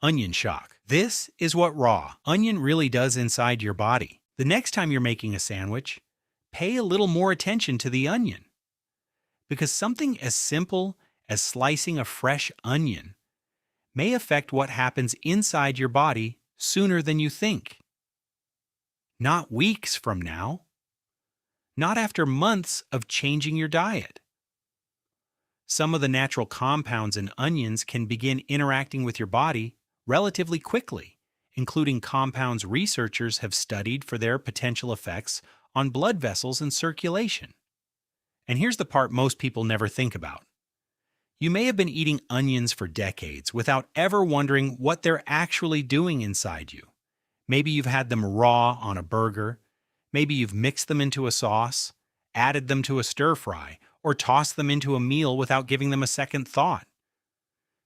Onion shock. This is what raw onion really does inside your body. The next time you're making a sandwich, pay a little more attention to the onion. Because something as simple as slicing a fresh onion may affect what happens inside your body sooner than you think. Not weeks from now. Not after months of changing your diet. Some of the natural compounds in onions can begin interacting with your body relatively quickly, including compounds researchers have studied for their potential effects on blood vessels and circulation. And here's the part most people never think about. You may have been eating onions for decades without ever wondering what they're actually doing inside you. Maybe you've had them raw on a burger. Maybe you've mixed them into a sauce, added them to a stir fry, or tossed them into a meal without giving them a second thought.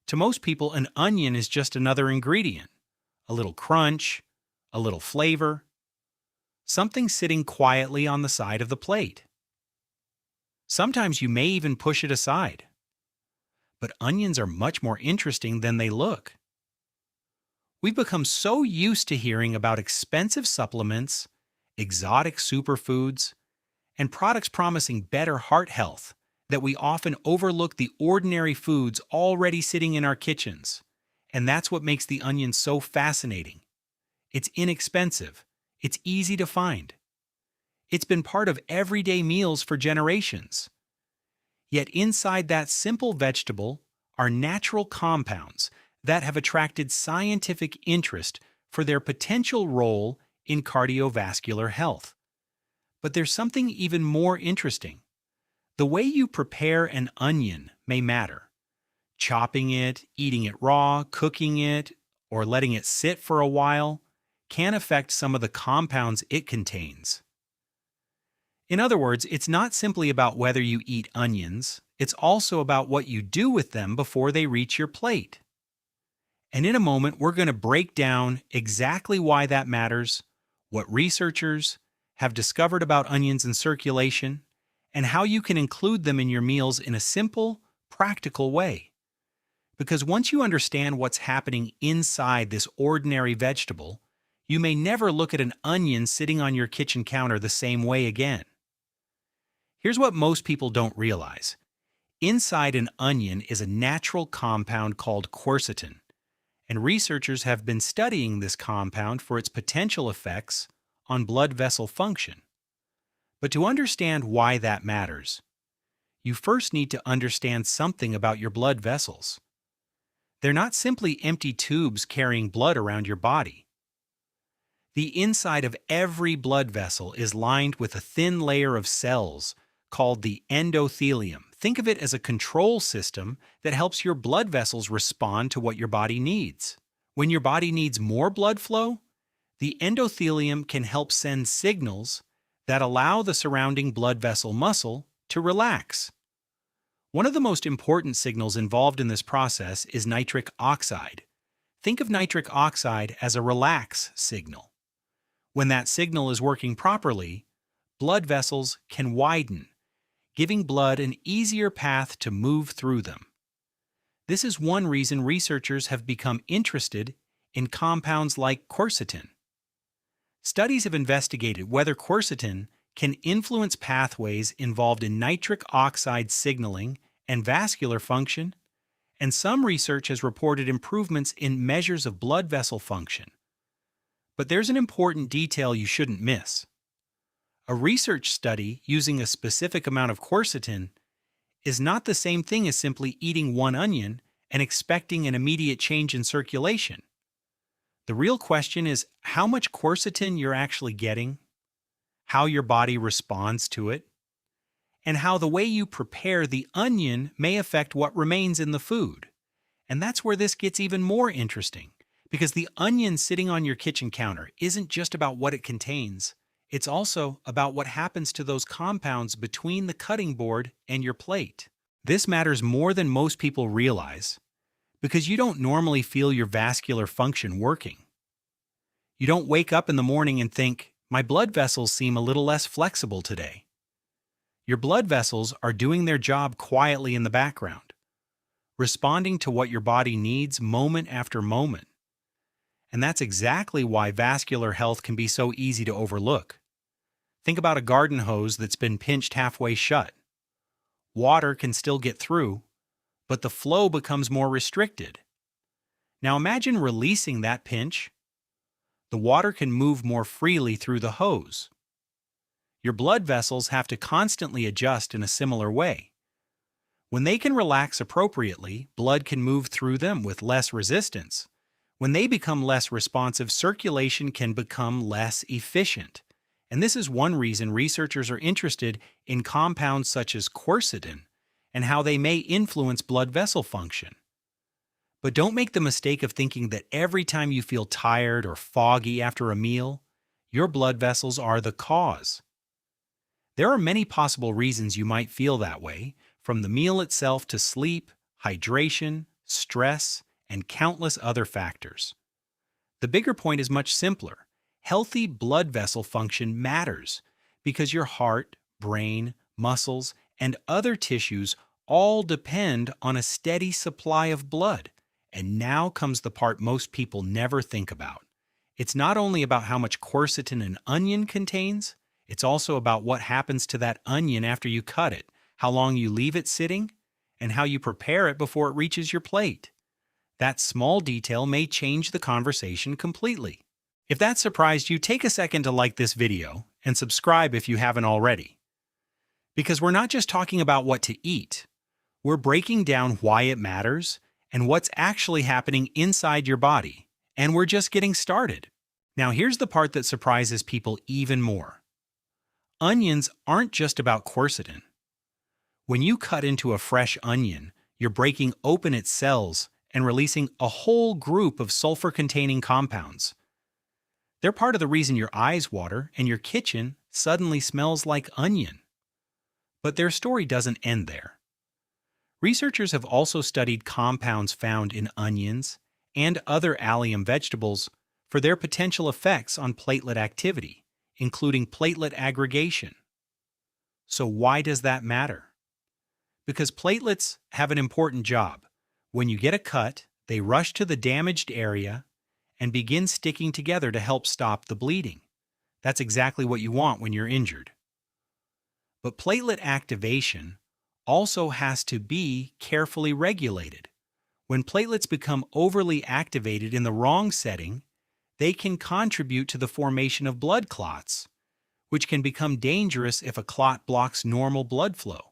To most people, an onion is just another ingredient. A little crunch, a little flavor, something sitting quietly on the side of the plate. Sometimes you may even push it aside. But onions are much more interesting than they look. We've become so used to hearing about expensive supplements, exotic superfoods, and products promising better heart health that we often overlook the ordinary foods already sitting in our kitchens. And that's what makes the onion so fascinating. It's inexpensive. It's easy to find. It's been part of everyday meals for generations. Yet inside that simple vegetable are natural compounds that have attracted scientific interest for their potential role in cardiovascular health. But there's something even more interesting. The way you prepare an onion may matter. Chopping it, eating it raw, cooking it, or letting it sit for a while can affect some of the compounds it contains. In other words, it's not simply about whether you eat onions, it's also about what you do with them before they reach your plate. And in a moment, we're going to break down exactly why that matters, what researchers have discovered about onions in circulation, and how you can include them in your meals in a simple, practical way. Because once you understand what's happening inside this ordinary vegetable, you may never look at an onion sitting on your kitchen counter the same way again. Here's what most people don't realize. Inside an onion is a natural compound called quercetin, and researchers have been studying this compound for its potential effects on blood vessel function. But to understand why that matters, you first need to understand something about your blood vessels. They're not simply empty tubes carrying blood around your body. The inside of every blood vessel is lined with a thin layer of cells called the endothelium. Think of it as a control system that helps your blood vessels respond to what your body needs. When your body needs more blood flow, the endothelium can help send signals that allow the surrounding blood vessel muscle to relax. One of the most important signals involved in this process is nitric oxide. Think of nitric oxide as a relax signal. When that signal is working properly, blood vessels can widen, giving blood an easier path to move through them. This is one reason researchers have become interested in compounds like quercetin. Studies have investigated whether quercetin can influence pathways involved in nitric oxide signaling and vascular function, and some research has reported improvements in measures of blood vessel function. But there's an important detail you shouldn't miss. A research study using a specific amount of quercetin is not the same thing as simply eating one onion and expecting an immediate change in circulation. The real question is how much quercetin you're actually getting, how your body responds to it, and how the way you prepare the onion may affect what remains in the food. And that's where this gets even more interesting, because the onion sitting on your kitchen counter isn't just about what it contains, it's also about what happens to those compounds between the cutting board and your plate. This matters more than most people realize, because you don't normally feel your vascular function working. You don't wake up in the morning and think, my blood vessels seem a little less flexible today. Your blood vessels are doing their job quietly in the background, responding to what your body needs moment after moment. And that's exactly why vascular health can be so easy to overlook. Think about a garden hose that's been pinched halfway shut. Water can still get through, but the flow becomes more restricted. Now imagine releasing that pinch. The water can move more freely through the hose. Your blood vessels have to constantly adjust in a similar way. When they can relax appropriately, blood can move through them with less resistance. When they become less responsive, circulation can become less efficient. And this is one reason researchers are interested in compounds such as quercetin and how they may influence blood vessel function. But don't make the mistake of thinking that every time you feel tired or foggy after a meal, your blood vessels are the cause. There are many possible reasons you might feel that way, from the meal itself to sleep, hydration, stress, and countless other factors. The bigger point is much simpler. Healthy blood vessel function matters because your heart, brain, muscles, and other tissues all depend on a steady supply of blood. And now comes the part most people never think about. It's not only about how much quercetin an onion contains, it's also about what happens to that onion after you cut it, how long you leave it sitting, and how you prepare it before it reaches your plate. That small detail may change the conversation completely. If that surprised you, take a second to like this video and subscribe if you haven't already. Because we're not just talking about what to eat, we're breaking down why it matters and what's actually happening inside your body, and we're just getting started. Now here's the part that surprises people even more. Onions aren't just about quercetin. When you cut into a fresh onion, you're breaking open its cells and releasing a whole group of sulfur-containing compounds. They're part of the reason your eyes water and your kitchen suddenly smells like onion. But their story doesn't end there. Researchers have also studied compounds found in onions and other allium vegetables for their potential effects on platelet activity, including platelet aggregation. So why does that matter? Because platelets have an important job. When you get a cut, they rush to the damaged area and begin sticking together to help stop the bleeding. That's exactly what you want when you're injured. But platelet activation also has to be carefully regulated. When platelets become overly activated in the wrong setting, they can contribute to the formation of blood clots, which can become dangerous if a clot blocks normal blood flow.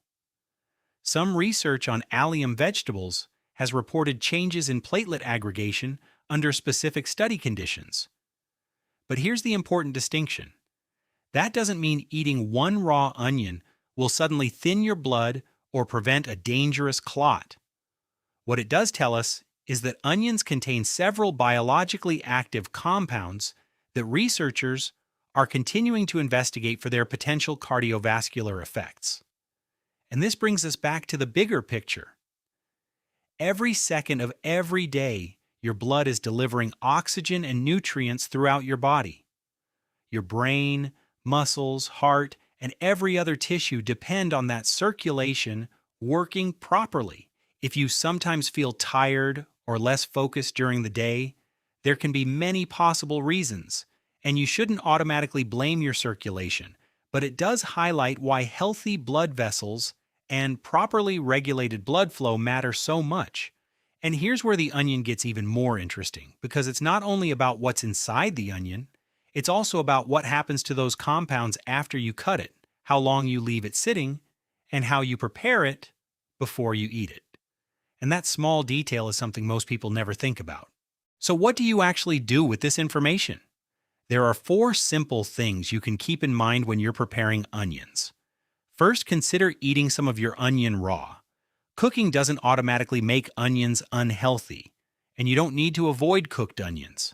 Some research on allium vegetables has reported changes in platelet aggregation under specific study conditions. But here's the important distinction. That doesn't mean eating one raw onion will suddenly thin your blood or prevent a dangerous clot. What it does tell us is that onions contain several biologically active compounds that researchers are continuing to investigate for their potential cardiovascular effects. And this brings us back to the bigger picture. Every second of every day, your blood is delivering oxygen and nutrients throughout your body. Your brain, muscles, heart, and every other tissue depend on that circulation working properly. If you sometimes feel tired or less focused during the day, there can be many possible reasons, and you shouldn't automatically blame your circulation, but it does highlight why healthy blood vessels and properly regulated blood flow matter so much. And here's where the onion gets even more interesting, because it's not only about what's inside the onion, it's also about what happens to those compounds after you cut it, how long you leave it sitting, and how you prepare it before you eat it. And that small detail is something most people never think about. So what do you actually do with this information? There are 4 simple things you can keep in mind when you're preparing onions. First, consider eating some of your onion raw. Cooking doesn't automatically make onions unhealthy, and you don't need to avoid cooked onions.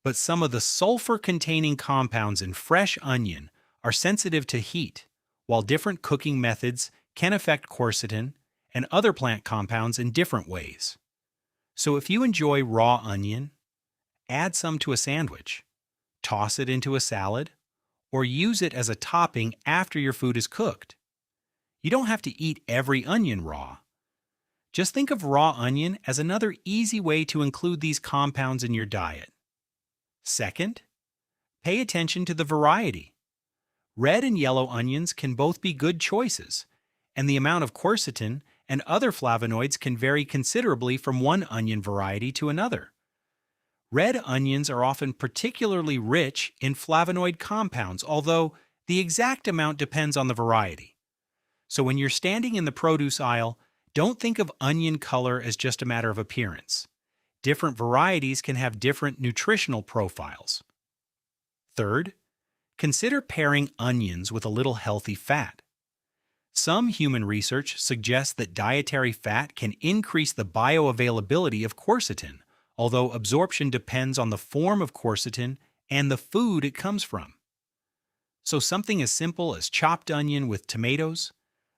But some of the sulfur-containing compounds in fresh onion are sensitive to heat, while different cooking methods can affect quercetin and other plant compounds in different ways. So if you enjoy raw onion, add some to a sandwich, toss it into a salad, or use it as a topping after your food is cooked. You don't have to eat every onion raw. Just think of raw onion as another easy way to include these compounds in your diet. Second, pay attention to the variety. Red and yellow onions can both be good choices, and the amount of quercetin and other flavonoids can vary considerably from one onion variety to another. Red onions are often particularly rich in flavonoid compounds, although the exact amount depends on the variety. So when you're standing in the produce aisle, don't think of onion color as just a matter of appearance. Different varieties can have different nutritional profiles. Third, consider pairing onions with a little healthy fat. Some human research suggests that dietary fat can increase the bioavailability of quercetin, although absorption depends on the form of quercetin and the food it comes from. So something as simple as chopped onion with tomatoes,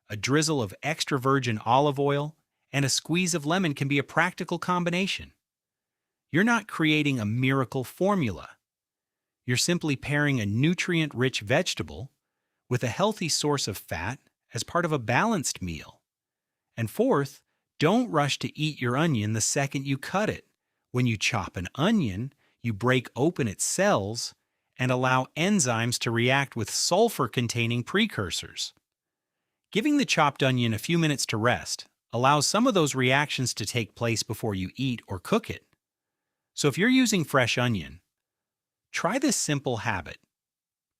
a drizzle of extra virgin olive oil, and a squeeze of lemon can be a practical combination. You're not creating a miracle formula. You're simply pairing a nutrient-rich vegetable with a healthy source of fat as part of a balanced meal. And fourth, don't rush to eat your onion the second you cut it. When you chop an onion, you break open its cells and allow enzymes to react with sulfur-containing precursors. Giving the chopped onion a few minutes to rest allows some of those reactions to take place before you eat or cook it. So if you're using fresh onion, try this simple habit.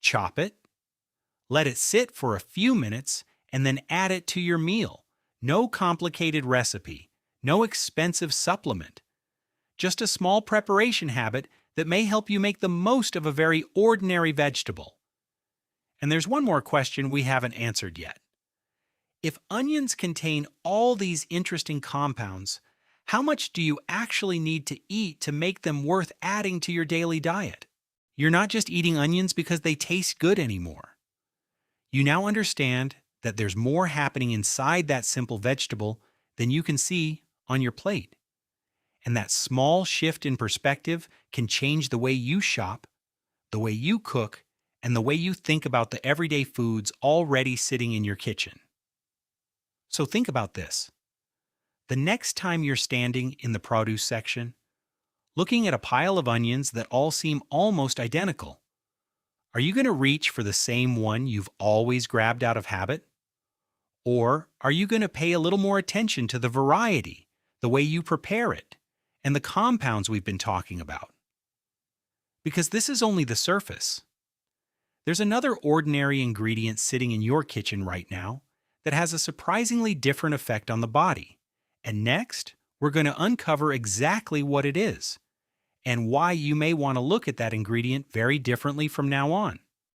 Chop it, let it sit for a few minutes, and then add it to your meal. No complicated recipe, no expensive supplement. Just a small preparation habit that may help you make the most of a very ordinary vegetable. And there's one more question we haven't answered yet. If onions contain all these interesting compounds, how much do you actually need to eat to make them worth adding to your daily diet? You're not just eating onions because they taste good anymore. You now understand that there's more happening inside that simple vegetable than you can see on your plate. And that small shift in perspective can change the way you shop, the way you cook, and the way you think about the everyday foods already sitting in your kitchen. So think about this. The next time you're standing in the produce section, looking at a pile of onions that all seem almost identical, are you going to reach for the same one you've always grabbed out of habit? Or are you going to pay a little more attention to the variety, the way you prepare it, and the compounds we've been talking about? Because this is only the surface. There's another ordinary ingredient sitting in your kitchen right now that has a surprisingly different effect on the body. And next, we're going to uncover exactly what it is and why you may want to look at that ingredient very differently from now on.